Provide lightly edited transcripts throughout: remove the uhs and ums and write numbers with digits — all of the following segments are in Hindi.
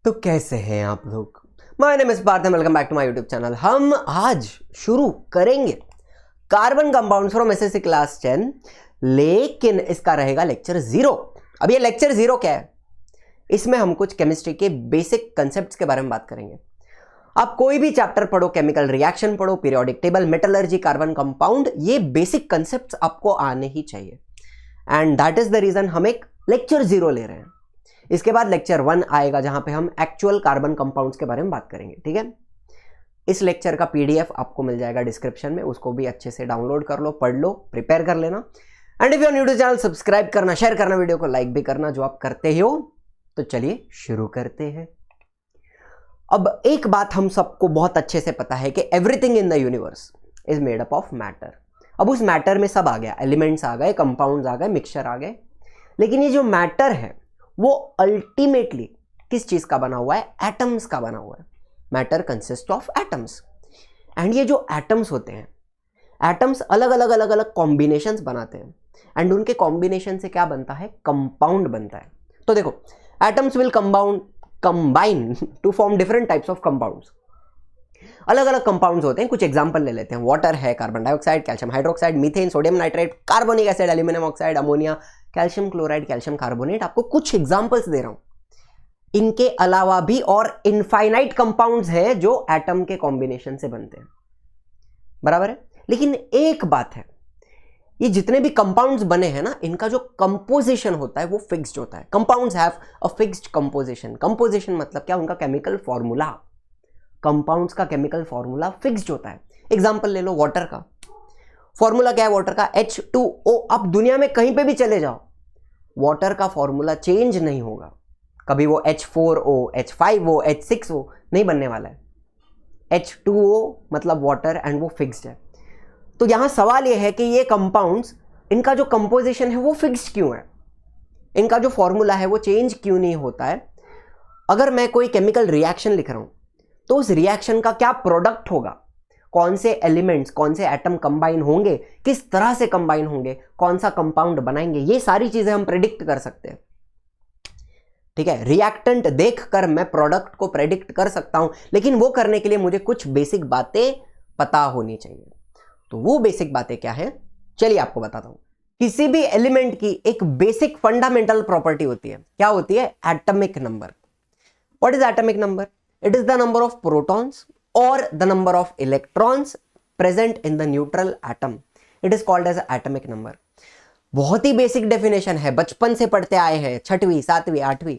तो कैसे हैं आप लोग? My name is Parth, welcome back to my YouTube channel. हम आज शुरू करेंगे carbon compounds from SSC class 10, लेकिन इसका रहेगा लेक्चर 0। अब ये लेक्चर 0 क्या है? इसमें हम कुछ केमिस्ट्री के बेसिक कंसेप्ट्स के बारे में बात करेंगे। आप कोई भी चैप्टर पढ़ो, केमिकल रिएक्शन पढ़ो, periodic table, metallurgy, carbon compound, ये बेसिक कंसेप्ट्स आपको आने ही चाहिए। And that is the reason हम एक लेक्चर 0 ले रहे हैं। इसके बाद लेक्चर 1 आएगा जहां पे हम एक्चुअल कार्बन कंपाउंड्स के बारे में बात करेंगे। ठीक है, इस लेक्चर का पीडीएफ आपको मिल जाएगा डिस्क्रिप्शन में, उसको भी अच्छे से डाउनलोड कर लो, पढ़ लो, प्रिपेयर कर लेना। And if you are new to channel, subscribe करना, शेयर करना, वीडियो को लाइक भी करना, जो आप करते ही हो। तो चलिए शुरू करते हैं। अब एक बात हम सबको बहुत अच्छे से पता है कि everything in the universe is made up of matter. अब उस मैटर में सब आ गया, एलिमेंट्स आ गए, कंपाउंड्स आ गए, मिक्सचर आ गए, लेकिन ये जो मैटर है वो अल्टीमेटली किस चीज का बना हुआ है? एटम्स का बना हुआ है। Matter consist of atoms. And ये जो एटम्स होते हैं, एटम्स अलग अलग कॉम्बिनेशंस बनाते हैं, एंड उनके कॉम्बिनेशन से क्या बनता है? कंपाउंड बनता है। तो देखो, atoms will combine to form different types of compounds. अलग अलग कंपाउंड्स होते हैं। कुछ एग्जांपल ले लेते हैं। वाटर है, carbon dioxide, calcium hydroxide, methane, sodium nitrate, carbonic acid, aluminium oxide, ammonia, calcium chloride, calcium carbonate. आपको कुछ एग्जांपल्स दे रहा हूं। इनके अलावा भी और इनफाइनाइट कंपाउंड्स हैं जो एटम के कॉम्बिनेशन से बनते हैं, बराबर है। लेकिन एक बात है, ये जितने भी कंपाउंड्स बने हैं ना, इनका जो कंपोजिशन होता है वो फिक्स्ड होता है। Compounds have a fixed composition. Composition मतलब क्या? उनका केमिकल फॉर्मूला। कंपाउंड्स का केमिकल फॉर्मूला फिक्स्ड होता है। एग्जांपल ले लो वाटर का। फॉर्मूला क्या है वाटर का? H2O। आप दुनिया में कहीं पे भी चले जाओ, वाटर का फॉर्मूला चेंज नहीं होगा। कभी वो H4O, H5O, H6O नहीं बनने वाला है। H2O मतलब वाटर, एंड वो फिक्स्ड है। तो यहां सवाल ये है कि ये कंपाउंड्स, इनका जो कंपोजिशन है वो फिक्स्ड क्यों है? इनका जो फॉर्मूला है वो चेंज क्यों नहीं होता है? अगर मैं कोई केमिकल रिएक्शन लिख रहा हूं, तो उस रिएक्शन का क्या प्रोडक्ट होगा? कौन से एलिमेंट्स, कौन से एटम कंबाइन होंगे, किस तरह से कंबाइन होंगे, कौन सा कंपाउंड बनाएंगे, ये सारी चीजें हम प्रेडिक्ट कर सकते हैं। ठीक है, रिएक्टेंट देखकर मैं प्रोडक्ट को प्रेडिक्ट कर सकता हूं, लेकिन वो करने के लिए मुझे कुछ बेसिक बातें पता होनी चाहिए। तो वो बेसिक बातें क्या है, चलिए आपको बताता हूं। किसी भी एलिमेंट की एक बेसिक फंडामेंटल प्रॉपर्टी होती है। क्या होती है? Atomic number. What is atomic number? It is the number of protons or the number of electrons present in the neutral atom. It is called as atomic number. बहुत ही बेसिक डेफिनेशन है, बचपन से पढ़ते आए हैं, 6वीं 7वीं 8वीं।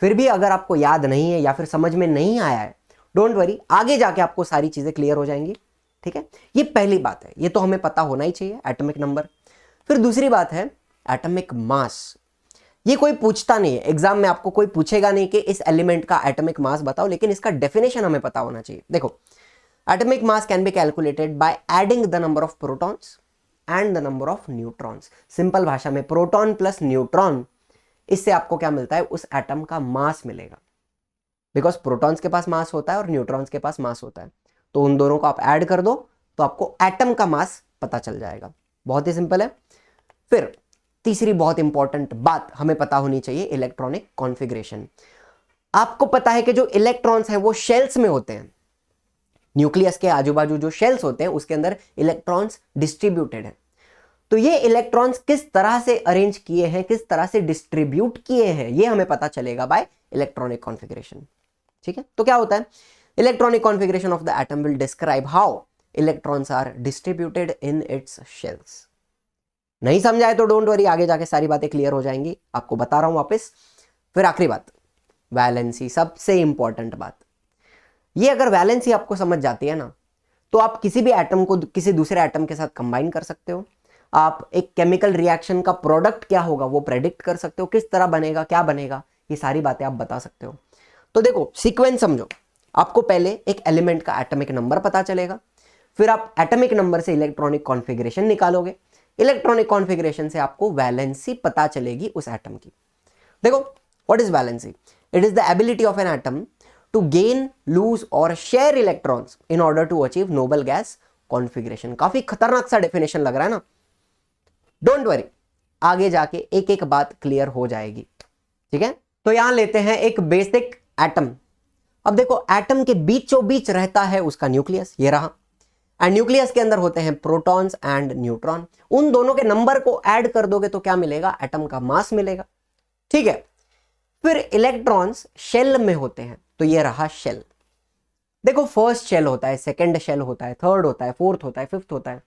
फिर भी अगर आपको याद नहीं है या फिर समझ में नहीं आया है, डोंट वरी, आगे जाके आपको सारी चीजें क्लियर हो जाएंगी। ठीक है, ये पहली बात है, ये तो हमें पता होना ही चाहिए, एटॉमिक नंबर। फिर दूसरी बात है एटॉमिक मास। ये कोई पूछता नहीं है, एग्जाम में आपको कोई पूछेगा नहीं कि इस एलिमेंट का एटॉमिक मास बताओ, लेकिन इसका डेफिनेशन हमें पता होना चाहिए। देखो, atomic mass can be calculated by adding the number of protons and the number of neutrons. Simple भाषा में प्रोटॉन प्लस न्यूट्रॉन, इससे आपको क्या मिलता है? उस एटम का मास मिलेगा। बिकॉज प्रोटॉन्स के पास मास होता है और न्यूट्रॉन्स के पास मास होता है, तो उन दोनों को आप ऐड कर दो तो आपको एटम का मास पता चल जाएगा। बहुत ही सिंपल है। फिर तीसरी बहुत इंपॉर्टेंट बात हमें पता होनी चाहिए, इलेक्ट्रॉनिक कॉन्फ़िगरेशन। आपको पता है कि जो इलेक्ट्रॉन्स हैं वो शेल्स में होते हैं। न्यूक्लियस के आजू बाजू जो शेल्स होते हैं उसके अंदर इलेक्ट्रॉन्स डिस्ट्रीब्यूटेड हैं। तो ये इलेक्ट्रॉन्स किस तरह से अरेंज किए हैं, किस तरह से डिस्ट्रीब्यूट किए हैं, ये हमें पता चलेगा बाय इलेक्ट्रॉनिक कॉन्फ़िगरेशन। ठीक है, तो क्या होता है? Electronic configuration of the atom will describe how electrons are distributed in its shells. नहीं समझाए तो डोंट वरी, आगे जाके सारी बातें क्लियर हो जाएंगी, आपको बता रहा हूं वापस। फिर आखिरी बात, वैलेंसी, सबसे इंपॉर्टेंट बात। ये अगर वैलेंसी आपको समझ जाती है ना, तो आप किसी भी एटम को किसी दूसरे एटम के साथ कंबाइन कर सकते हो। आप एक केमिकल रिएक्शन का प्रोडक्ट क्या होगा वो प्रेडिक्ट कर सकते हो, किस तरह बनेगा, क्या बनेगा, ये सारी बातें आप बता सकते हो। तो देखो, सीक्वेंस समझो। आपको पहले एक एलिमेंट का एटॉमिक नंबर पता चलेगा, फिर आप एटॉमिक नंबर से इलेक्ट्रॉनिक कॉन्फ़िगरेशन निकालोगे, इलेक्ट्रॉनिक कॉन्फ़िगरेशन से आपको वैलेंसी पता चलेगी उस एटम की। देखो, what is valency? It is the ability of an atom to gain, lose और share electrons in order to achieve noble gas configuration. काफी खतरनाक सा डेफिनेशन लग रहा है ना? डोंट वरी, आगे जाके एक एक बात क्लियर हो जाएगी। ठीक है, तो यहां लेते हैं एक बेसिक एटम। अब देखो एटम के बीचों बीच रहता है उसका न्यूक्लियस, ये रहा, एंड न्यूक्लियस के अंदर होते हैं प्रोटॉन्स एंड न्यूट्रॉन। उन दोनों के नंबर को ऐड कर दोगे तो क्या मिलेगा, एटम का मास मिलेगा। ठीक है, फिर इलेक्ट्रॉन्स शेल में होते हैं, तो ये रहा शेल। देखो फर्स्ट शेल होता है, सेकंड शेल होता है, थर्ड होता है, फोर्थ होता है, फिफ्थ होता है।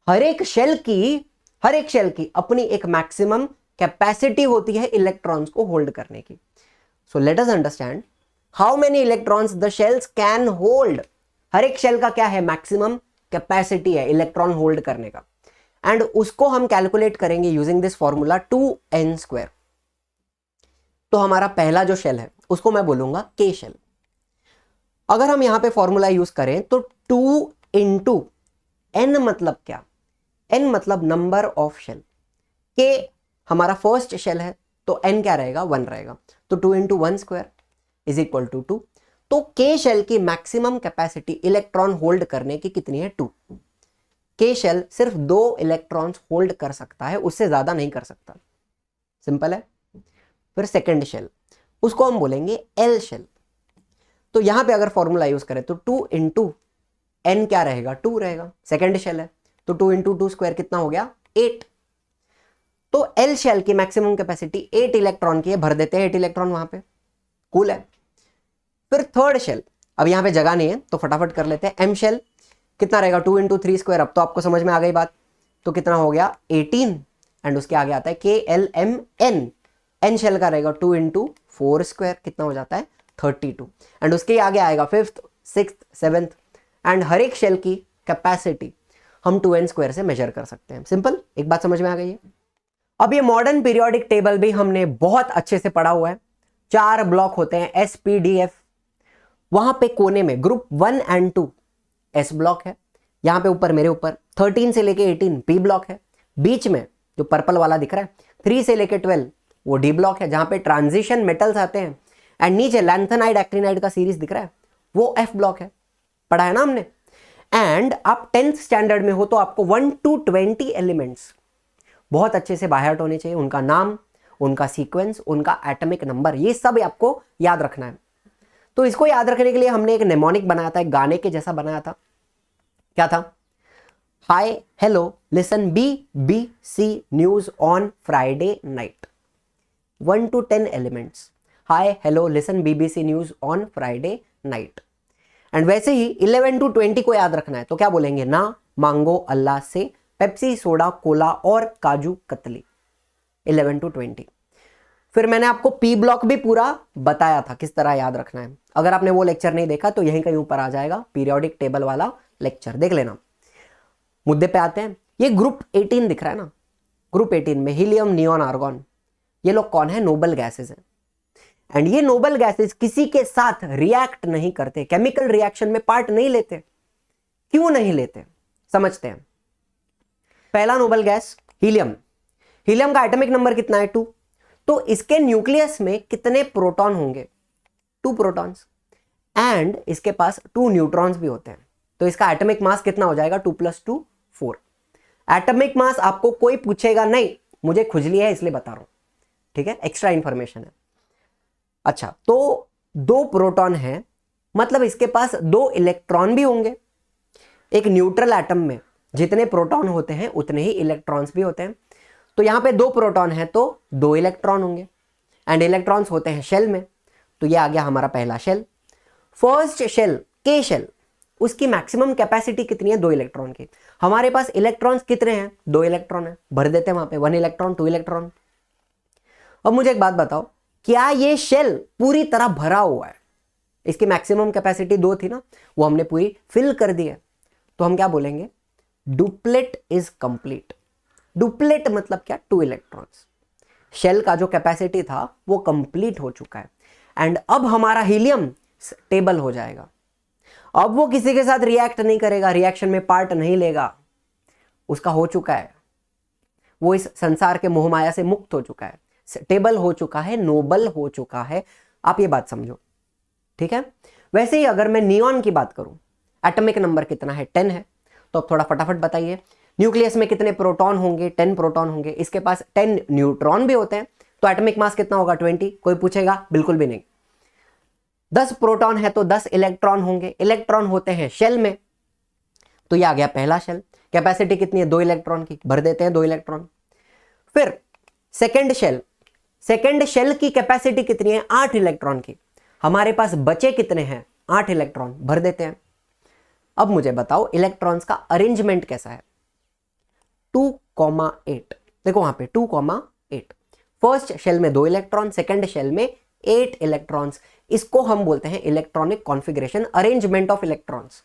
हर एक शेल की अपनी एक मैक्सिमम कैपेसिटी होती है इलेक्ट्रॉन्स को होल्ड करने की। So let us understand how many electrons the shells can hold. हर एक शेल का क्या है, मैक्सिमम कैपेसिटी है इलेक्ट्रॉन होल्ड करने का, एंड उसको हम कैलकुलेट करेंगे यूजिंग दिस फॉर्मूला 2n²। तो हमारा पहला जो शेल है उसको मैं बोलूंगा के शेल। अगर हम यहां पे फॉर्मूला यूज करें तो 2 इंटू एन मतलब क्या, एन मतलब नंबर ऑफ शेल। के हमारा फर्स्ट शेल है तो एन क्या रहेगा, 1 रहेगा, तो 2 इंटू 1² इज इक्वल टू 2। तो के शेल की मैक्सिमम कैपेसिटी इलेक्ट्रॉन होल्ड करने की कितनी है, 2। के शेल सिर्फ 2 इलेक्ट्रॉन्स होल्ड कर सकता है, उससे ज्यादा नहीं कर सकता, सिंपल है। फिर सेकंड शेल, उसको हम बोलेंगे एल शेल। तो यहां पे अगर फॉर्मूला यूज करें तो 2 इंटू एन क्या रहेगा, 2 रहेगा, सेकंड शेल है, तो 2 इंटू 2² कितना हो गया, 8। तो एल शेल की मैक्सिमम कैपेसिटी 8 इलेक्ट्रॉन की है, भर देते हैं 8 इलेक्ट्रॉन वहां पे, कूल है। फिर थर्ड शेल, अब यहां पे जगह नहीं है तो फटाफट कर लेते हैं। एम शेल कितना रहेगा, 2 इंटू 3²। अब तो आपको समझ में आ गई बात, तो कितना हो गया 18, एंड उसके आगे आता है K L M N. N shell का रहेगा 2 इंटू 4², कितना हो जाता है 32, एंड उसके आगे आएगा फिफ्थ, सिक्स्थ, सेवेंथ, एंड हर एक शेल की कैपेसिटी हम 2n² से मेजर कर सकते हैं। सिंपल, एक बात समझ में आ गई है। अब ये मॉडर्न पीरियोडिक टेबल भी हमने बहुत अच्छे से पढ़ा हुआ है। 4 ब्लॉक होते हैं SPDF, वहां पे कोने में ग्रुप 1 एंड 2 S ब्लॉक है, यहां पे ऊपर मेरे ऊपर 13 से लेके 18 P ब्लॉक है, बीच में जो पर्पल वाला दिख रहा है 3 से लेके 12 वो D ब्लॉक है जहां पे ट्रांजिशन मेटल्स आते हैं, एंड नीचे लैंथेनाइड एक्टिनाइड का सीरीज दिख रहा है वो F ब्लॉक है, पढ़ा है ना हमने। एंड आप 10th स्टैंडर्ड में हो तो आपको 1 to 20 एलिमेंट्स बहुत अच्छे से बाय हार्ट होने चाहिए, उनका नाम, उनका सीक्वेंस, उनका एटॉमिक नंबर, ये सब आपको याद रखना है। तो इसको याद रखने के लिए हमने एक नेमोनिक बनाया था, एक गाने के जैसा बनाया था। क्या था, hi hello listen BBC news on Friday night. 1 to 10 elements, hi hello listen BBC news on Friday night. And वैसे ही 11 to 20 को याद रखना है तो क्या बोलेंगे, ना मांगो अल्लाह से, पेप्सी, सोडा, कोला और काजू कतली। 11 to 20। फिर मैंने आपको P ब्लॉक भी पूरा बताया था किस तरह याद रखना है। अगर आपने वो लेक्चर नहीं देखा तो यहीं कहीं ऊपर आ जाएगा पीरियोडिक टेबल वाला लेक्चर, देख लेना। मुद्दे पे आते हैं, ये ग्रुप 18 दिख रहा है ना, ग्रुप 18 में हीलियम, नियॉन, आर्गॉन, ये लोग कौन है, नोबल गैसेज हैं। एंड ये नोबल गैसेज किसी के साथ रिएक्ट नहीं करते, केमिकल रिएक्शन में पार्ट नहीं लेते। क्यों नहीं लेते, समझते हैं। पहला नोबल गैस हीलियम, हीलियम का एटॉमिक नंबर कितना है, 2। तो इसके न्यूक्लियस में कितने प्रोटॉन होंगे, 2 प्रोटॉन्स, एंड इसके पास 2 न्यूट्रॉन्स भी होते हैं। तो इसका एटॉमिक मास कितना हो जाएगा, 2 + 2 4। एटॉमिक मास आपको कोई पूछेगा नहीं, मुझे खुजली है इसलिए बता रहा हूं, ठीक है, एक्स्ट्रा इंफॉर्मेशन है। अच्छा, तो 2 प्रोटॉन है, मतलब इसके पास 2 इलेक्ट्रॉन भी होंगे। एक न्यूट्रल एटम में जितने प्रोटॉन होते हैं उतने ही इलेक्ट्रॉन्स भी होते हैं। तो यहां पे 2 प्रोटॉन है तो 2 इलेक्ट्रॉन होंगे, एंड इलेक्ट्रॉन्स होते हैं शेल में, तो ये आ गया हमारा पहला शेल। फर्स्ट शेल के शेल, उसकी मैक्सिमम कैपेसिटी कितनी है, 2 इलेक्ट्रॉन की। हमारे पास इलेक्ट्रॉन्स कितने हैं, 2 इलेक्ट्रॉन है, भर देते हैं वहां पे 1 इलेक्ट्रॉन, 2 इलेक्ट्रॉन। अब मुझे एक बात बताओ, क्या ये शेल पूरी तरह भरा हुआ है, इसकी मैक्सिमम कैपेसिटी 2 थी ना, वो हमने पूरी फिल कर दी है, तो हम क्या बोलेंगे, डुप्लेट इज कंप्लीट। डुप्लेट मतलब क्या, 2 इलेक्ट्रॉन्स। शेल का जो कैपेसिटी था वो कंप्लीट हो चुका है, एंड अब हमारा हीलियम स्टेबल हो जाएगा। अब वो किसी के साथ रिएक्ट नहीं करेगा, रिएक्शन में पार्ट नहीं लेगा, उसका हो चुका है, वो इस संसार के मोहमाया से मुक्त हो चुका है, स्टेबल हो चुका है, नोबल हो चुका है। आप ये बात समझो, ठीक है। वैसे ही अगर मैं नियॉन की बात करूं, एटॉमिक नंबर कितना है, 10 है, तो अब थोड़ा फटाफट बताइए, न्यूक्लियस में कितने प्रोटॉन होंगे, 10 प्रोटॉन होंगे, इसके पास 10 न्यूट्रॉन भी होते हैं, तो एटॉमिक मास कितना होगा, 20। कोई पूछेगा, बिल्कुल भी नहीं। 10 प्रोटॉन है तो 10 इलेक्ट्रॉन होंगे, इलेक्ट्रॉन होते हैं शेल में, तो ये आ गया पहला शेल। कैपेसिटी कितनी है 2 इलेक्ट्रॉन की, भर देते हैं 2 इलेक्ट्रॉन। फिर सेकंड शेल, सेकंड शेल की कैपेसिटी कितनी है 8 इलेक्ट्रॉन की, हमारे पास बचे कितने हैं 8 इलेक्ट्रॉन, भर देते हैं। अब मुझे बताओ इलेक्ट्रॉन्स का अरेंजमेंट कैसा है। 2,8, देखो वहां पे 2,8, फर्स्ट शेल में 2 इलेक्ट्रॉन, सेकंड शेल में 8 इलेक्ट्रॉन्स, इसको हम बोलते हैं electronic configuration, arrangement of electrons.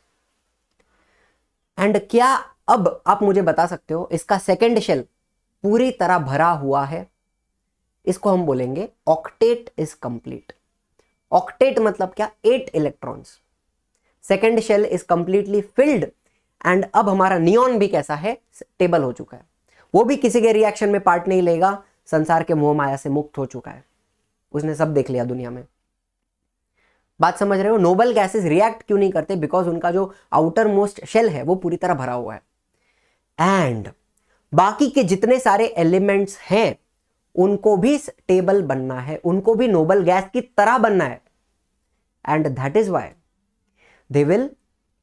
And क्या अब आप मुझे बता सकते हो इसका सेकंड शेल पूरी तरह भरा हुआ है, इसको हम बोलेंगे ऑक्टेट इज कंप्लीट। ऑक्टेट मतलब क्या, 8 electrons, second shell is completely filled. And अब हमारा नियॉन भी कैसा है, स्टेबल हो चुका है, वो भी किसी के रिएक्शन में पार्ट नहीं लेगा, संसार के मोह माया से मुक्त हो चुका है, उसने सब देख लिया दुनिया में। बात समझ रहे हो। नोबल गैसेस रिएक्ट क्यों नहीं करते, बिकॉज उनका जो आउटर मोस्ट शेल है वो पूरी तरह भरा हुआ है। एंड बाकी के जितने सारे एलिमेंट्स हैं उनको भी स्टेबल बनना है, उनको भी नोबल गैस की तरह बनना है। And that is why they will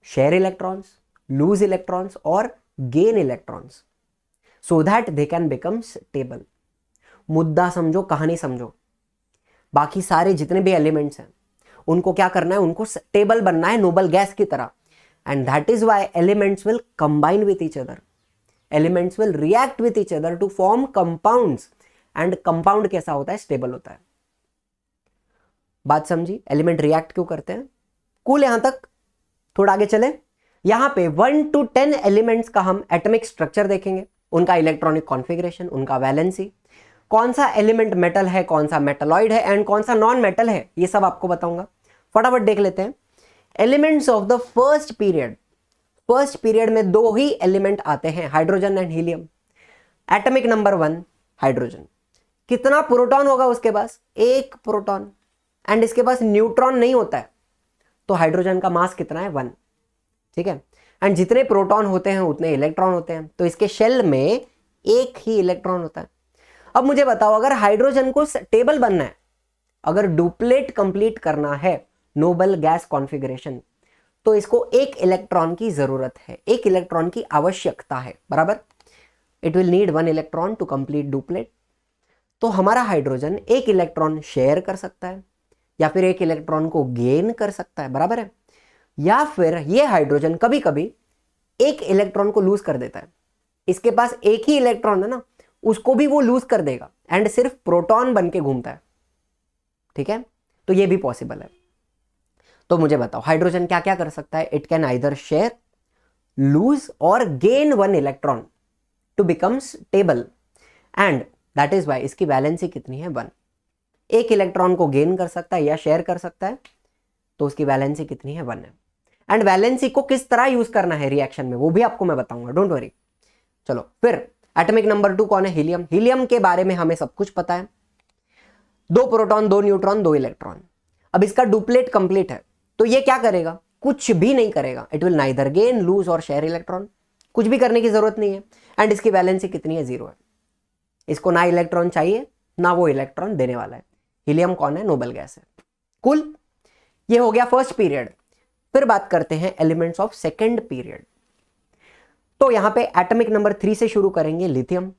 share electrons, lose electrons और gain electrons, so that they can become stable. मुद्दा समझो, कहानी समझो। बाकी सारे जितने भी एलिमेंट्स हैं उनको क्या करना है, उनको स्टेबल बनना है नोबल गैस की तरह। And that is why elements will combine with each other, elements will react with each other to form compounds. And compound कैसा होता है, स्टेबल होता है। बात समझी, एलिमेंट रिएक्ट क्यों करते हैं। कूल, यहां तक। थोड़ा आगे चले, यहां पे 1 to 10 एलिमेंट्स का हम एटॉमिक स्ट्रक्चर देखेंगे, उनका इलेक्ट्रॉनिक कॉन्फ़िगरेशन, उनका वैलेंसी, कौन सा एलिमेंट मेटल है, कौन सा मेटलॉइड है एंड कौन सा नॉन मेटल है, ये सब आपको बताऊंगा। फटाफट देख लेते हैं। Elements of the first period, first period में 2 ही एलिमेंट आते हैं, hydrogen and helium. Atomic number 1 hydrogen, कितना प्रोटॉन होगा उसके पास, 1 प्रोटॉन। एंड इसके पास न्यूट्रॉन नहीं होता है, तो हाइड्रोजन का मास कितना है 1, ठीक है। एंड जितने प्रोटॉन होते हैं उतने इलेक्ट्रॉन होते हैं, तो इसके शेल में 1 ही इलेक्ट्रॉन होता है। अब मुझे बताओ, अगर हाइड्रोजन को स्टेबल बनना है, अगर डुप्लेट कंप्लीट करना है नोबल गैस कॉन्फ़िगरेशन, तो इसको 1 इलेक्ट्रॉन की जरूरत है, 1 इलेक्ट्रॉन की आवश्यकता है, बराबर। It will need 1 electron to complete duplet. तो हमारा हाइड्रोजन 1 इलेक्ट्रॉन शेयर कर सकता है, या फिर 1 इलेक्ट्रॉन को गेन कर सकता है, बराबर है। या फिर ये हाइड्रोजन कभी कभी 1 इलेक्ट्रॉन को लूज कर देता है, इसके पास 1 ही इलेक्ट्रॉन है ना, उसको भी वो लूज कर देगा एंड सिर्फ प्रोटॉन बन के घूमता है, ठीक है। तो ये भी पॉसिबल है। तो मुझे बताओ हाइड्रोजन क्या क्या कर सकता है, it can either share, lose और gain 1 electron to become stable. And that is why इसकी वैलेंसी कितनी है 1, 1 इलेक्ट्रॉन को गेन कर सकता है या शेयर कर सकता है, तो उसकी वैलेंसी कितनी है 1 है। एंड वैलेंसी को किस तरह यूज करना है रिएक्शन में, वो भी आपको मैं बताऊंगा, डोंट वरी। चलो फिर एटॉमिक नंबर 2 कौन है, हीलियम। हीलियम के बारे में हमें सब कुछ पता है, 2 प्रोटॉन, 2 न्यूट्रॉन, 2 इलेक्ट्रॉन। अब इसका डुप्लेट कंप्लीट है, तो ये क्या करेगा, कुछ भी नहीं करेगा। It will neither gain, lose और शेयर इलेक्ट्रॉन, कुछ भी करने की जरूरत नहीं है। एंड इसकी वैलेंसी कितनी है, 0 है। इसको ना इलेक्ट्रॉन चाहिए ना वो इलेक्ट्रॉन देने वाला है। हीलियम कौन है, नोबल गैस है। कूल, ये हो गया फर्स्ट पीरियड। फिर बात करते हैं एलिमेंट्स ऑफ सेकेंड पीरियड। तो यहां पे एटॉमिक नंबर 3 से शुरू करेंगे, लिथियम।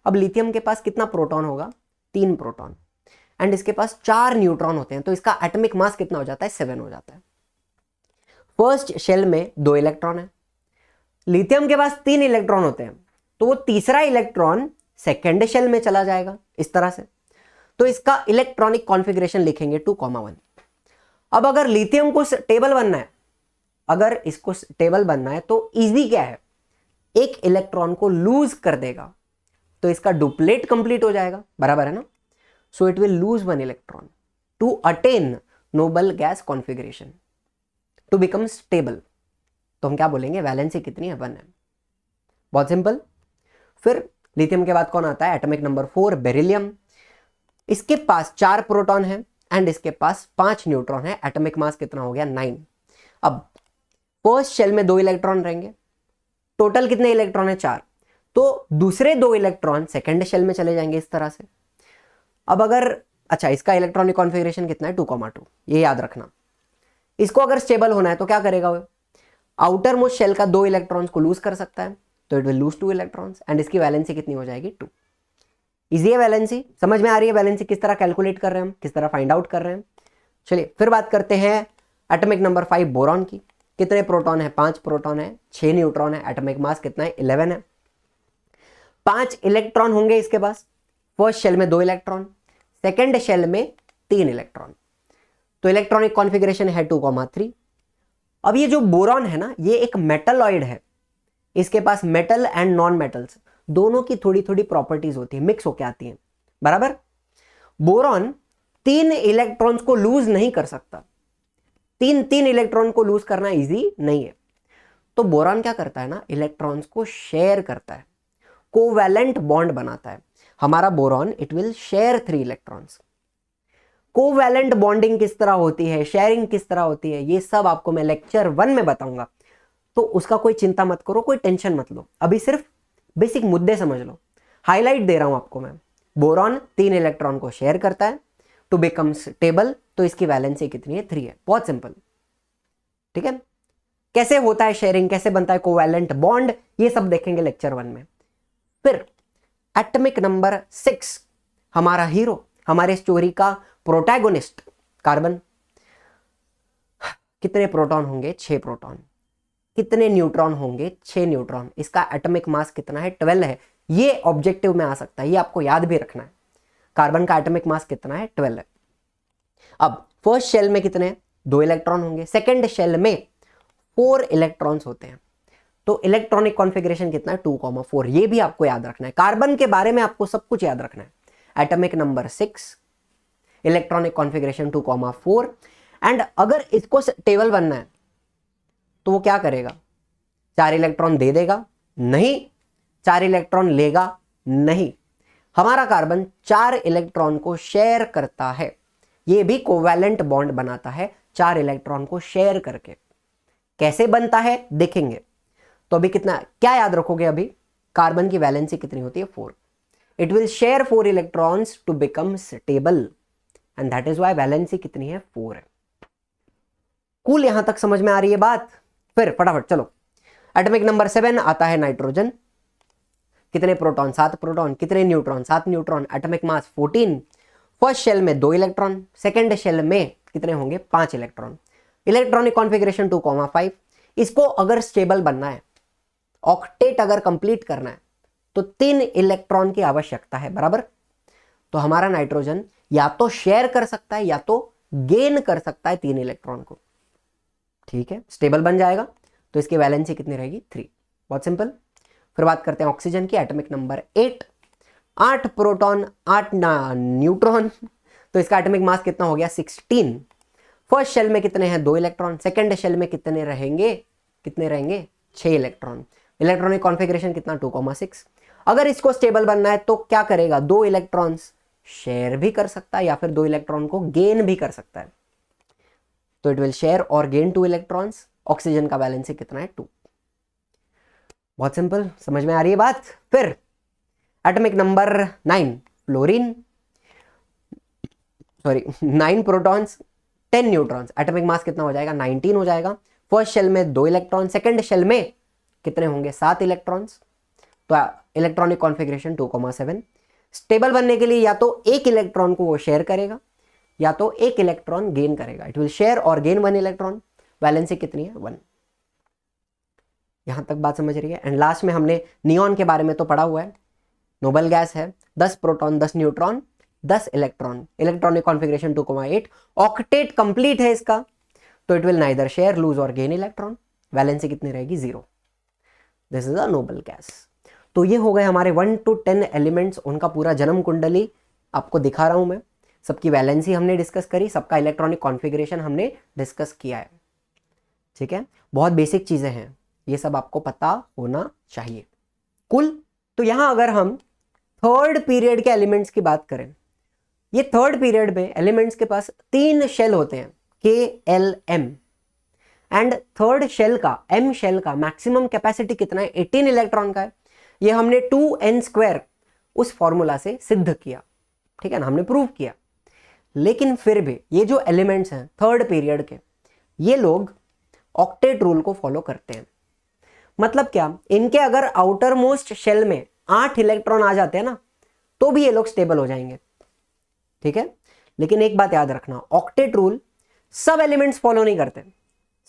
अब लिथियम के पास कितना प्रोटॉन होगा, 3 प्रोटॉन। एंड इसके पास 4 न्यूट्रॉन होते हैं, तो इसका एटॉमिक मास कितना हो जाता है, 7 हो जाता है। फर्स्ट शेल में 2 इलेक्ट्रॉन है, लिथियम के पास 3 इलेक्ट्रॉन होते हैं, तो वो तीसरा इलेक्ट्रॉन सेकेंड शेल में चला जाएगा इस तरह से। तो इसका इलेक्ट्रॉनिक कॉन्फ़िगरेशन लिखेंगे 2,1। अब अगर लिथियम को स्टेबल बनना है, अगर इसको स्टेबल बनना है तो इजी क्या है, 1 इलेक्ट्रॉन को लूज कर देगा, तो इसका डुप्लेट कंप्लीट हो जाएगा, बराबर है ना। So it will lose 1 electron to attain noble gas configuration to become stable. तो हम क्या बोलेंगे, वैलेंसी कितनी है, 1 है। बहुत सिंपल। फिर लिथियम के बाद कौन आता है, एटॉमिक नंबर 4 बेरिलियम। इसके पास 4 प्रोटॉन है एंड इसके पास 5 न्यूट्रॉन है। एटॉमिक मास कितना हो गया, 9। अब फर्स्ट शेल में 2 इलेक्ट्रॉन रहेंगे, टोटल कितने इलेक्ट्रॉन है, 4। तो दूसरे 2 इलेक्ट्रॉन सेकेंड शेल में चले जाएंगे इस तरह से। अब अगर अच्छा, इसका इलेक्ट्रॉनिक कॉन्फ़िगरेशन कितना है 2,2, ये याद रखना। इसको अगर स्टेबल होना है तो क्या करेगा वो, आउटर मोस्ट शेल का 2 इलेक्ट्रॉन्स को लूज कर सकता है, तो it will loose 2 electrons and इसकी वैलेंसी कितनी हो जाएगी 2। इजी है वैलेंसी, समझ में आ रही है वैलेंसी किस तरह कैलकुलेट कर रहे हैं हम, किस तरह फाइंड आउट कर रहे हैं। चलिए फिर बात करते हैं एटॉमिक नंबर 5 बोरॉन की। कितने प्रोटॉन है, 5 प्रोटॉन है, 6 न्यूट्रॉन है, एटॉमिक मास कितना है 11 है। 5 इलेक्ट्रॉन होंगे इसके पास, फर्स्ट शेल में 2 इलेक्ट्रॉन, सेकेंड शेल में 3 इलेक्ट्रॉन, तो इलेक्ट्रॉनिक कॉन्फ़िगरेशन है 2,3। अब ये जो बोरॉन है ना, ये एक मेटलॉइड है, इसके पास मेटल एंड नॉन मेटल्स दोनों की थोड़ी थोड़ी प्रॉपर्टीज होती है, मिक्स होके आती हैं, बराबर। बोरॉन 3 इलेक्ट्रॉन्स को लूज नहीं कर सकता, 3 इलेक्ट्रॉन को लूज करना इजी नहीं है, तो बोरॉन क्या करता है ना, इलेक्ट्रॉन्स को शेयर करता है, कोवैलेंट बॉन्ड बनाता है। हमारा boron it will share 3 electrons. Covalent bonding किस तरह होती है, शेयरिंग किस तरह होती है, ये सब आपको मैं लेक्चर 1 में बताऊंगा, तो उसका कोई चिंता मत करो, कोई टेंशन मत लो, अभी सिर्फ बेसिक मुद्दे समझ लो, हाईलाइट दे रहा हूं आपको मैं। बोरॉन 3 इलेक्ट्रॉन को शेयर करता है टू बिकम स्टेबल, तो इसकी वैलेंसी कितनी है 3 है, बहुत सिंपल, ठीक है। कैसे होता है शेयरिंग, कैसे बनता है कोवैलेंट बॉन्ड, ये सब देखेंगे लेक्चर 1 में। फिर एटॉमिक नंबर 6 हमारा हीरो, हमारे स्टोरी का प्रोटैगोनिस्ट कार्बन। कितने प्रोटॉन होंगे 6 प्रोटॉन, कितने न्यूट्रॉन होंगे 6 न्यूट्रॉन, इसका एटॉमिक मास कितना है 12 है, ये ऑब्जेक्टिव में आ सकता है, ये आपको याद भी रखना है। कार्बन का एटॉमिक मास कितना है 12 है। अब फर्स्ट शेल में कितने 2 इलेक्ट्रॉन होंगे, सेकेंड शेल में 4 इलेक्ट्रॉन्स होते हैं, तो इलेक्ट्रॉनिक कॉन्फ़िगरेशन कितना है 2,4, ये भी आपको याद रखना है। कार्बन के बारे में आपको सब कुछ याद रखना है। Atomic number 6, electronic configuration 2,4, and अगर इसको टेबल बनना है तो वो क्या करेगा, 4 इलेक्ट्रॉन दे देगा नहीं, 4 इलेक्ट्रॉन लेगा नहीं, हमारा कार्बन 4 इलेक्ट्रॉन को शेयर करता है, ये भी कोवैलेंट बॉन्ड बनाता है 4 इलेक्ट्रॉन को शेयर करके। कैसे बनता है देखेंगे। तो अभी कितना क्या याद रखोगे, अभी कार्बन की वैलेंसी कितनी होती है 4, it will share 4 electrons to become stable and that is why valency कितनी है 4 है। कूल, यहां तक समझ में आ रही है बात। फिर फटाफट चलो, एटॉमिक नंबर 7 आता है नाइट्रोजन। कितने प्रोटॉन 7 प्रोटॉन, कितने neutron 7 neutron, atomic mass 14, first shell में 2 इलेक्ट्रॉन, सेकेंड शेल में कितने होंगे 5 इलेक्ट्रॉन, इलेक्ट्रॉनिक कॉन्फ़िगरेशन 2,5। इसको अगर स्टेबल बनना है, ऑक्टेट अगर कंप्लीट करना है, तो 3 इलेक्ट्रॉन की आवश्यकता है, बराबर। तो हमारा नाइट्रोजन या तो शेयर कर सकता है या तो गेन कर सकता है 3 इलेक्ट्रॉन को, ठीक है, स्टेबल बन जाएगा, तो इसकी वैलेंसी कितनी रहेगी 3, बहुत सिंपल। फिर बात करते हैं ऑक्सीजन की, एटॉमिक नंबर 8, 8 प्रोटॉन 8 न्यूट्रॉन, तो इसका एटॉमिक मास कितना हो गया 16। फर्स्ट शेल में कितने हैं 2 इलेक्ट्रॉन, सेकेंड शेल में कितने रहेंगे 6 इलेक्ट्रॉन, इलेक्ट्रॉनिक कॉन्फ़िगरेशन कितना 2,6। अगर इसको स्टेबल बनना है तो क्या करेगा, 2 इलेक्ट्रॉन्स शेयर भी कर सकता है या फिर 2 इलेक्ट्रॉन को गेन भी कर सकता है, तो इट विल शेयर और गेन 2 इलेक्ट्रॉन्स। ऑक्सीजन का वैलेंसी कितना है 2, बहुत सिंपल, समझ में आ रही है बात। फिर atomic number 9 fluorine, 9 protons 10 neutrons, atomic mass कितना हो जाएगा 19 हो जाएगा। फर्स्ट शेल में 2 इलेक्ट्रॉन, सेकेंड शेल में कितने होंगे 7 इलेक्ट्रॉन्स, तो इलेक्ट्रॉनिक कॉन्फ़िगरेशन 2,7। स्टेबल बनने के लिए या तो 1 इलेक्ट्रॉन को वो शेयर करेगा या तो 1 इलेक्ट्रॉन गेन करेगा, इट विल शेयर और गेन 1 इलेक्ट्रॉन, वैलेंसी कितनी है 1। यहां तक बात समझ रही है। एंड लास्ट में हमने नियॉन के बारे में तो पढ़ा हुआ है, नोबल गैस है, 10 proton 10 neutron 10 electron, electronic configuration 2,8, octet complete है इसका, तो it will neither share lose और गेन इलेक्ट्रॉन, वैलेंसी कितनी रहेगी 0। This is a noble gas. तो ये हो गए हमारे 1 to 10 एलिमेंट्स, उनका पूरा जन्म कुंडली आपको दिखा रहा हूं मैं, सबकी वैलेंसी हमने डिस्कस करी, सबका इलेक्ट्रॉनिक कॉन्फ़िगरेशन हमने डिस्कस किया है, ठीक है। बहुत बेसिक चीजें हैं, ये सब आपको पता होना चाहिए। कुल, तो यहां अगर हम थर्ड पीरियड के एलिमेंट्स की बात करें, ये थर्ड पीरियड में एलिमेंट्स के पास 3 शेल होते हैं, KLM, एंड थर्ड शेल का M शेल का मैक्सिमम कैपेसिटी कितना है 18 इलेक्ट्रॉन का है। ये हमने 2n² उस फॉर्मूला से सिद्ध किया, ठीक है ना, हमने प्रूव किया। लेकिन फिर भी ये जो एलिमेंट्स हैं थर्ड पीरियड के, ये लोग ऑक्टेट रूल को फॉलो करते हैं। मतलब क्या, इनके अगर आउटर मोस्ट शेल में 8 इलेक्ट्रॉन आ जाते हैं ना, तो भी ये लोग स्टेबल हो जाएंगे, ठीक है। लेकिन एक बात याद रखना, ऑक्टेट रूल सब एलिमेंट्स फॉलो नहीं करते,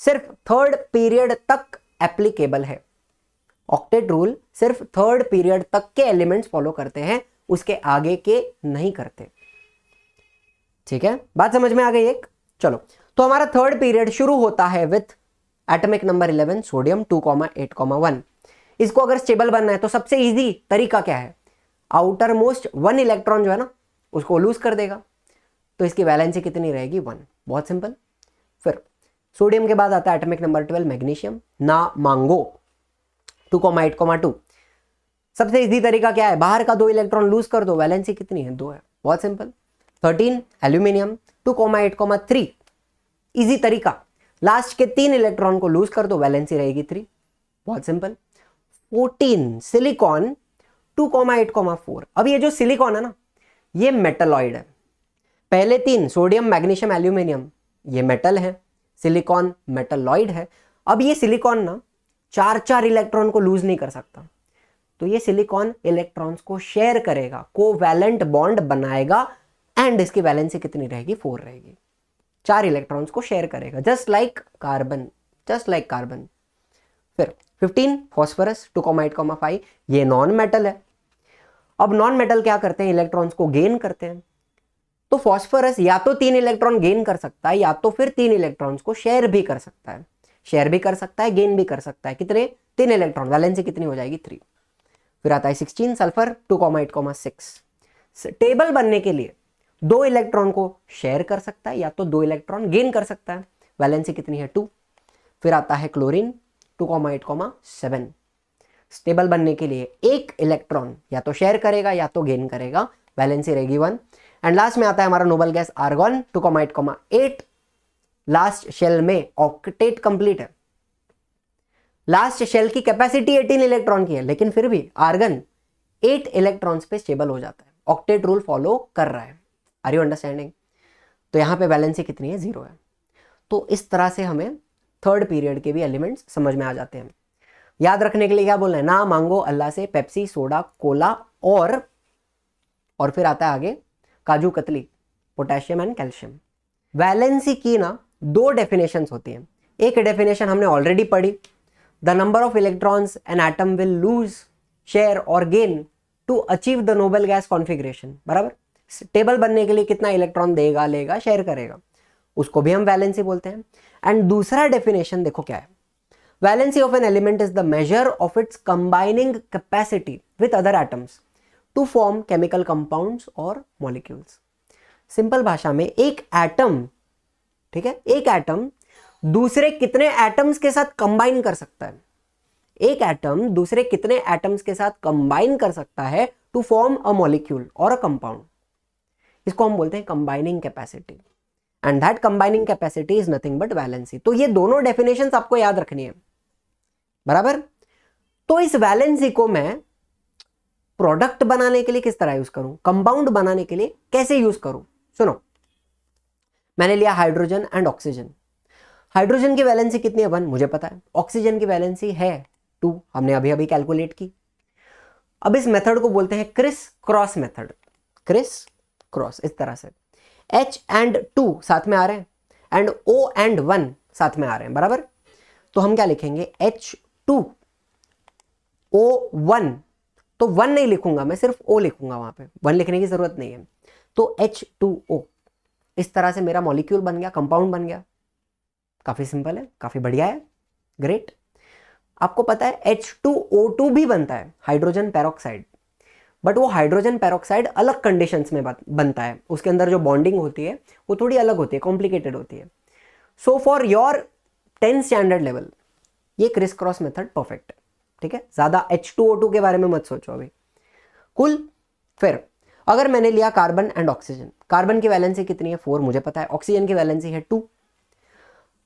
सिर्फ थर्ड पीरियड तक एप्लीकेबल है। ऑक्टेट रूल सिर्फ थर्ड पीरियड तक के एलिमेंट्स फॉलो करते हैं, उसके आगे के नहीं करते, ठीक है। बात समझ में आ गई एक। चलो, तो हमारा थर्ड पीरियड शुरू होता है विथ एटॉमिक नंबर 11 सोडियम 2,8,1। इसको अगर स्टेबल बनना है तो सबसे इजी तरीका क्या है, आउटर मोस्ट 1 इलेक्ट्रॉन जो है ना उसको लूज कर देगा, तो इसकी वैलेंसी कितनी रहेगी 1। बहुत सिंपल। फिर सोडियम के बाद आता है एटॉमिक नंबर 12 मैग्नीशियम, ना मांगो 2,8,2। सबसे इजी तरीका क्या है, बाहर का 2 इलेक्ट्रॉन लूज कर दो, वैलेंसी कितनी है 2 है, बहुत सिंपल। 13 एल्यूमिनियम 2,8,3, इजी तरीका, लास्ट के 3 इलेक्ट्रॉन को लूज कर दो, वैलेंसी रहेगी 3, बहुत सिंपल। 14 सिलिकॉन 2,8,4। अब ये जो सिलिकॉन है ना, ये मेटलॉइड है। पहले 3 सोडियम मैग्नीशियम एल्यूमिनियम ये मेटल है, सिलिकॉन मेटलॉइड है। अब ये सिलिकॉन ना 4 इलेक्ट्रॉन को लूज नहीं कर सकता, तो ये सिलिकॉन इलेक्ट्रॉन्स को शेयर करेगा, कोवैलेंट बॉन्ड बनाएगा, एंड इसकी वैलेंसी कितनी रहेगी 4 रहेगी। 4 इलेक्ट्रॉन्स को शेयर करेगा, just like carbon, just like carbon. फिर 15 फॉस्फोरस 2,8,5, ये नॉन मेटल है। अब नॉन मेटल क्या करते हैं, इलेक्ट्रॉन्स को गेन करते हैं, तो फॉस्फोरस या तो 3 इलेक्ट्रॉन गेन कर सकता है, या तो फिर 3 इलेक्ट्रॉन्स को शेयर भी कर सकता है, शेयर भी कर सकता है, गेन भी कर सकता है। कितने, 3 इलेक्ट्रॉन, वैलेंसी कितनी हो जाएगी 3। फिर आता है 16 सल्फर 2,8,6। टेबल बनने के लिए 2 इलेक्ट्रॉन को शेयर कर सकता है, या तो 2 इलेक्ट्रॉन गेन कर सकता है, वैलेंसी कितनी है 2। फिर आता है क्लोरीन 2,8,7। स्टेबल बनने के लिए 1 इलेक्ट्रॉन या तो शेयर करेगा या तो गेन करेगा, वैलेंसी रहेगी 1। एंड लास्ट में आता है हमारा noble gas argon 2,8,8। Last shell में ऑक्टेट कंप्लीट है, लास्ट शेल की कैपेसिटी 18 इलेक्ट्रॉन की है, लेकिन फिर भी आर्गन 8 इलेक्ट्रॉन्स पे स्टेबल हो जाता है, ऑक्टेट रूल फॉलो कर रहा है। Are you understanding? तो यहाँ पे वैलेंसी कितनी है 0 है। तो इस तरह से हमें थर्ड पीरियड के भी एलिमेंट्स समझ में आ जाते हैं। याद रखने के लिए क्या बोलना है, ना मांगो अल्लाह से, पेप्सी, सोडा, कोला और फिर आता है आगे kaju katli, potassium and calcium. Valency की ना 2 डेफिनेशंस होती हैं। एक डेफिनेशन हमने ऑलरेडी पढ़ी, the number of electrons an atom will lose, share और gain to achieve the noble gas configuration, बराबर। टेबल बनने के लिए कितना इलेक्ट्रॉन देगा, लेगा, शेयर करेगा, उसको भी हम वैलेंसी बोलते हैं। एंड दूसरा डेफिनेशन देखो क्या है, valency of an element is the measure of its combining capacity with other atoms to form chemical compounds और मॉलिक्यूल्स। सिंपल भाषा में एक एटम, ठीक है, एक एटम दूसरे कितने एटम्स के साथ कंबाइन कर सकता है, एक एटम दूसरे कितने एटम्स के साथ कंबाइन कर सकता है टू फॉर्म अ मॉलिक्यूल और अ कंपाउंड, इसको हम बोलते हैं combining capacity. And that combining capacity is nothing but valency. तो ये दोनों डेफिनेशंस आपको याद रखनी है, बराबर। तो इस वैलेंसी को मैं प्रोडक्ट बनाने के लिए किस तरह यूज करूं, कंपाउंड बनाने के लिए कैसे यूज करूं, सुनो। मैंने लिया हाइड्रोजन एंड ऑक्सीजन। हाइड्रोजन की वैलेंसी कितनी है 1, मुझे पता है। ऑक्सीजन की वैलेंसी है 2, हमने अभी अभी कैलकुलेट की। अब इस मेथड को बोलते हैं criss cross method, criss cross. इस तरह से H एंड 2 साथ में आ रहे हैं एंड O एंड 1 साथ में आ रहे हैं, बराबर। तो हम क्या लिखेंगे, H2O1, तो 1 नहीं लिखूंगा मैं, सिर्फ O लिखूंगा, वहां पे 1 लिखने की जरूरत नहीं है। तो H2O, इस तरह से मेरा मॉलिक्यूल बन गया, कंपाउंड बन गया। काफी सिंपल है, काफी बढ़िया है, ग्रेट। आपको पता है H2O2 भी बनता है, हाइड्रोजन पेरोक्साइड, बट वो हाइड्रोजन पेरोक्साइड अलग कंडीशंस में बनता है, उसके अंदर जो बॉन्डिंग होती है वो थोड़ी अलग होती है, कॉम्प्लिकेटेड होती है। So for your 10th standard level ये क्रिस क्रॉस मेथड परफेक्ट है, ठीक है। ज्यादा H2O2 के बारे में मत सोचो अभी, कुल। फिर अगर मैंने लिया कार्बन एंड ऑक्सीजन, कार्बन की वैलेंसी कितनी है 4, मुझे पता है। ऑक्सीजन की वैलेंसी है 2।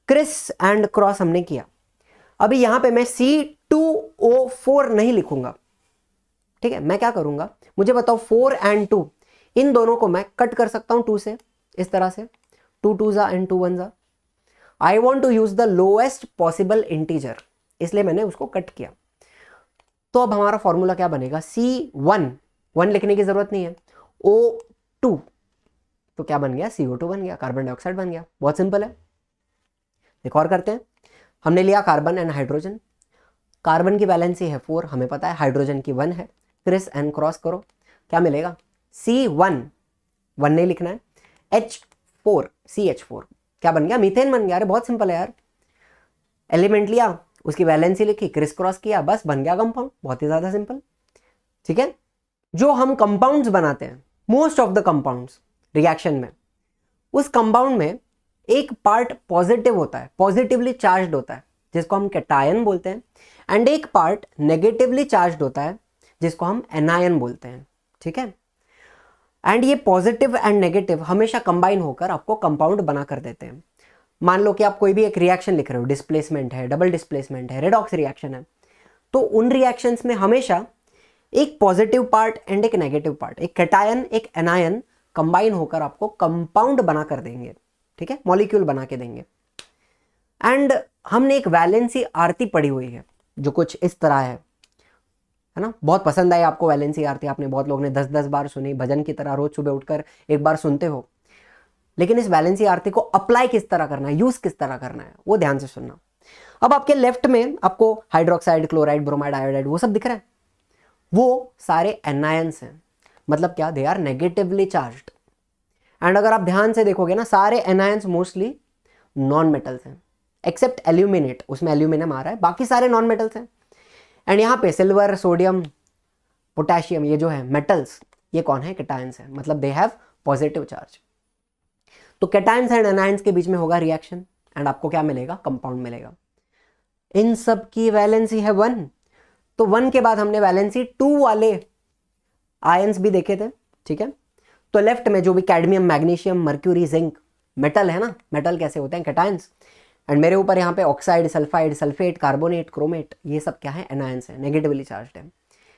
क्रिस एंड क्रॉस हमने किया। अभी यहां पे मैं C2O4 नहीं लिखूंगा, ठीक है। मैं क्या करूंगा, मुझे बताओ 4 एंड 2, इन दोनों को मैं कट कर सकता हूं 2 से, इस तरह से 2 2 जा एंड 2 1 जा। I want to use the lowest possible integer, इसलिए मैंने उसको कट किया। तो अब हमारा फॉर्मूला क्या बनेगा, C1, 1 लिखने की जरूरत नहीं है, O2, तो क्या बन गया, CO2 बन गया, कार्बन डाइऑक्साइड बन गया। बहुत सिंपल है। एक और करते हैं। हमने लिया कार्बन एंड हाइड्रोजन, कार्बन की वैलेंसी है 4, हमें पता है, हाइड्रोजन की 1 है, क्रिस एंड क्रॉस करो, क्या मिलेगा, C1, 1 नहीं लिखना है, H4, CH4, क्या बन गया, मीथेन बन गया। अरे बहुत सिंपल है यार, एलिमेंट लिया, उसकी वैलेंसी लिखी, क्रिस क्रॉस किया, बस बन गया कंपाउंड, बहुत ही ज्यादा सिंपल। ठीक है, जो हम कंपाउंड्स बनाते हैं, most of the compounds reaction में, उस कंपाउंड में एक पार्ट पॉजिटिव होता है, पॉजिटिवली चार्ज्ड होता है, जिसको हम कैटायन बोलते हैं, एंड एक पार्ट नेगेटिवली चार्ज्ड होता है, जिसको हम एनायन बोलते हैं। ठीक है, एंड ये पॉजिटिव एंड नेगेटिव हमेशा कंबाइन होकर आपको कंपाउंड बना कर देते हैं। मान लो कि आप कोई भी एक रिएक्शन लिख रहे हो, डिस्प्लेसमेंट है, डबल डिस्प्लेसमेंट है, रेडॉक्स रिएक्शन है, तो उन रिएक्शंस में हमेशा एक पॉजिटिव पार्ट एंड एक नेगेटिव पार्ट, एक कैटायन एक एनायन कंबाइन होकर आपको कंपाउंड बना कर देंगे। ठीक है, मॉलिक्यूल बना के देंगे। एंड हमने एक वैलेंसी आरती पढ़ी हुई है जो कुछ इस तरह है ना, बहुत पसंद आई आपको वैलेंसी आरती, आपने बहुत लोगों ने 10-10 बार सुनी, भजन की तरह रोज सुबह उठकर एक बार सुनते हो। लेकिन इस वैलेंसी आरती को अप्लाई किस तरह करना है, यूज किस तरह करना है, वो ध्यान से सुनना। अब आपके लेफ्ट में आपको हाइड्रोक्साइड, क्लोराइड, ब्रोमाइड, आयोडाइड वो सब दिख रहा है, वो सारे एनायंस हैं। मतलब क्या, they are negatively charged. And अगर आप ध्यान से देखोगे ना, सारे एनायंस मोस्टली नॉन मेटल्स हैं, एक्सेप्ट एल्यूमिनेट, उसमें एल्यूमिनियम आ रहा है, बाकी सारे नॉन मेटल्स हैं। एंड यहाँ पे सिल्वर, सोडियम, पोटेशियम, ये जो है मेटल्स, ये कौन है, कैटायंस है, मतलब दे हैव पॉजिटिव चार्ज। तो कैटायंस एंड एनायंस के बीच में होगा रिएक्शन, एंड आपको क्या मिलेगा, कंपाउंड मिलेगा। इन सब की वैलेंसी है 1, तो 1 के बाद हमने वैलेंसी 2 वाले आयंस भी देखे थे। ठीक है, तो लेफ्ट में जो भी cadmium, magnesium, mercury, zinc metal है ना, मेटल कैसे होते हैं, कैटायंस। एंड मेरे ऊपर यहाँ पे oxide, sulphide, sulphate, carbonate, chromate, ये सब क्या है, एनायंस है, नेगेटिवली चार्ज्ड है।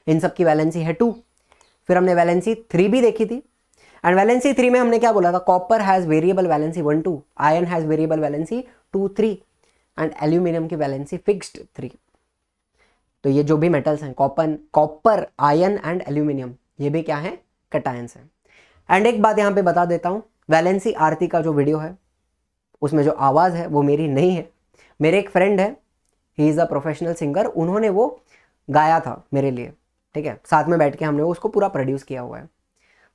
इन सब की वैलेंसी है 2। फिर हमने वैलेंसी 3 भी देखी थी, एंड वैलेंसी 3 में हमने क्या बोला था, copper has variable valency 1 2, iron has variable valency 2 3, and aluminium की वैलेंसी फिक्स्ड 3। तो ये जो भी मेटल्स हैं, कॉपर, आयरन एंड एल्यूमिनियम, ये भी क्या है, कैटायंस है। एंड एक बात यहाँ पे बता देता हूँ, वैलेंसी आरती का जो वीडियो है उसमें जो आवाज़ है वो मेरी नहीं है, मेरे एक फ्रेंड है, ही इज़ अ प्रोफेशनल सिंगर, उन्होंने वो गाया था मेरे लिए। ठीक है, साथ में बैठ के हमने उसको पूरा प्रोड्यूस किया हुआ है।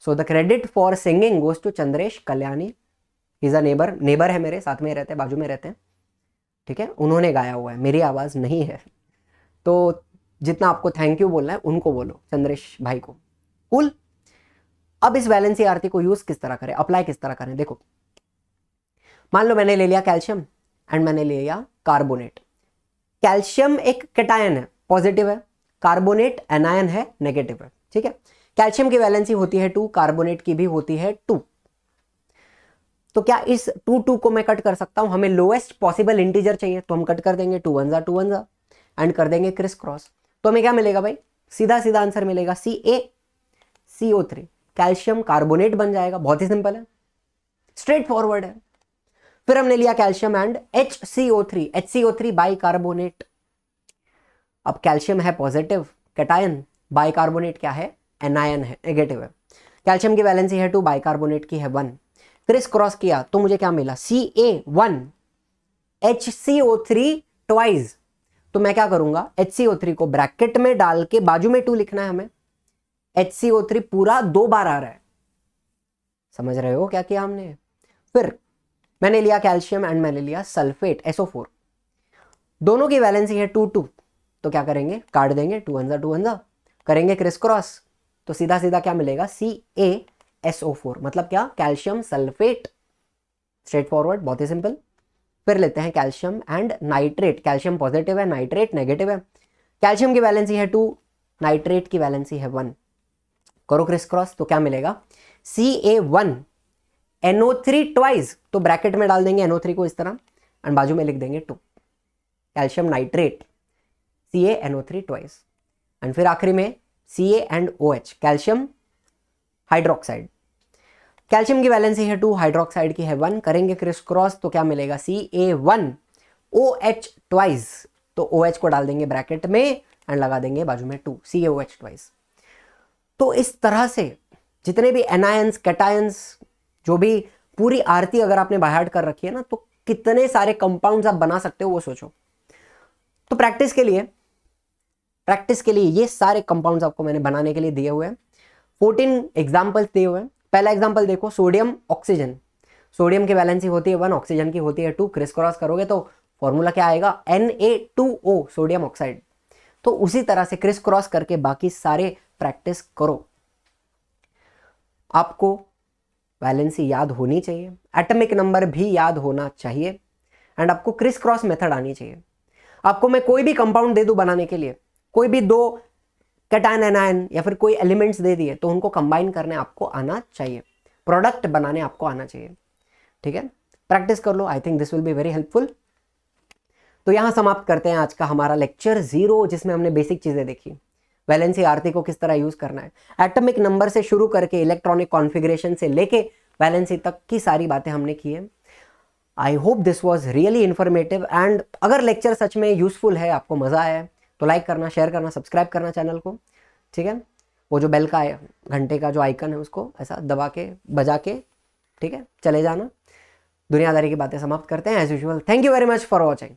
So the credit for singing goes to Chandresh Kalyani, he is a neighbour है मेरे, साथ में रहते हैं, बाजू में रहते हैं। ठीक है, उन्होंने गाया हुआ है, मेरी आवाज़ नहीं है। तो जितना आपको थैंक यू बोलना है उनको बोलो, चंद्रेश भाई को। कूल। अब इस वैलेंसी आरती को यूज किस तरह करें, अप्लाई किस तरह करें, देखो मान लो मैंने ले लिया कैल्शियम एंड मैंने ले लिया कार्बोनेट। कैल्शियम एक कैटायन है, पॉजिटिव है, कार्बोनेट एनायन है, नेगेटिव है। ठीक है, कैल्शियम की वैलेंसी होती है 2, कार्बोनेट की भी होती है 2। तो क्या इस 2 2 को मैं कट कर सकता हूं, हमें लोएस्ट पॉसिबल इंटीजर चाहिए तो हम कट कर देंगे, 2 1 2 1 एंड कर देंगे क्रिस क्रॉस। तो हमें क्या मिलेगा भाई, सीधा सीधा आंसर मिलेगा CaCO3, कैल्शियम कार्बोनेट बन जाएगा। बहुत ही सिंपल है, स्ट्रेट फॉरवर्ड है। फिर हमने लिया कैल्शियम एंड HCO3 बाइकार्बोनेट। अब कैल्शियम है पॉजिटिव कैटायन, बाइकार्बोनेट क्या है, एनायन है, नेगेटिव है। कैल्शियम की वैलेंसी है 2, बाइकार्बोनेट की है 1। क्रिस क्रॉस किया तो मुझे क्या मिला, Ca1 HCO3 ट्वाइस। तो मैं क्या करूंगा, HCO3 को ब्रैकेट में डाल के बाजू में 2 लिखना है हमें, HCO3 पूरा 2 बार आ रहा है। समझ रहे हो क्या किया हमने। फिर मैंने लिया कैल्शियम एंड मैंने लिया सल्फेट SO4, दोनों की वैलेंसी है 2 2। तो क्या करेंगे, काट देंगे, 2 1 2 1 करेंगे क्रिस क्रॉस, तो सीधा सीधा क्या मिलेगा, CaSO4, मतलब क्या, कैल्शियम सल्फेट। स्ट्रेट फॉरवर्ड, बहुत ही सिंपल। फिर लेते हैं calcium and nitrate, calcium positive है, नाइट्रेट नेगेटिव है। कैल्शियम की वैलेंसी है 2, नाइट्रेट की वैलेंसी है 1। करो क्रिस क्रॉस तो क्या मिलेगा, Ca1 NO3 ट्वाइस। तो ब्रैकेट में डाल देंगे NO3 को इस तरह एंड बाजू में लिख देंगे 2, calcium nitrate CaNO3 twice. And फिर आखिरी में Ca and OH, calcium hydroxide. Calcium की वैलेंसी है 2, हाइड्रोक्साइड की है 1, करेंगे क्रिस क्रॉस तो क्या मिलेगा Ca1 OH ट्वाइस, तो OH को डाल देंगे ब्रैकेट में एंड लगा देंगे बाजू में 2 CaOH ट्वाइस। तो इस तरह से जितने भी एनायंस कैटायंस जो भी पूरी आरती अगर आपने बाय हार्ट कर रखी है ना, तो कितने सारे कंपाउंड्स आप बना सकते हो वो सोचो। तो प्रैक्टिस के लिए ये सारे कंपाउंड्स आपको मैंने बनाने के लिए दिए हुए हैं, 14 एग्जांपल्स दिए हुए हैं। पहला एग्जांपल देखो, सोडियम ऑक्सीजन, सोडियम की वैलेंसी होती है 1, ऑक्सीजन की होती है 2, क्रिस क्रॉस करोगे तो फॉर्मूला क्या आएगा Na2O, सोडियम ऑक्साइड। तो उसी तरह से क्रिस क्रॉस करके बाकी सारे प्रैक्टिस करो। आपको वैलेंसी याद होनी चाहिए, एटॉमिक नंबर भी याद होना चाहिए एंड आपको क्रिस क्रॉस मेथड आनी चाहिए। आपको मैं कोई भी कंपाउंड दे दूं बनाने के लिए, कोई भी 2 कैटायन एनायन या फिर कोई एलिमेंट्स दे दिए तो उनको कंबाइन करने आपको आना चाहिए, प्रोडक्ट बनाने आपको आना चाहिए। ठीक है, प्रैक्टिस कर लो, I think this will be very helpful. तो यहां समाप्त करते हैं आज का हमारा लेक्चर 0, जिसमें हमने बेसिक चीजें देखी, वैलेंसी आरती को किस तरह यूज करना है, एटॉमिक नंबर से शुरू करके इलेक्ट्रॉनिक कॉन्फ़िगरेशन से लेके वैलेंसी तक की सारी बातें हमने की है। I hope this was really informative and अगर लेक्चर सच में यूजफुल है, आपको मजा आया है तो लाइक करना, शेयर करना, सब्सक्राइब करना चैनल को। ठीक है, वो जो बेल का घंटे का जो आइकन है उसको ऐसा दबा के बजा के, ठीक है, चले जाना। दुनियादारी की बातें समाप्त करते हैं as usual. Thank you very much for watching.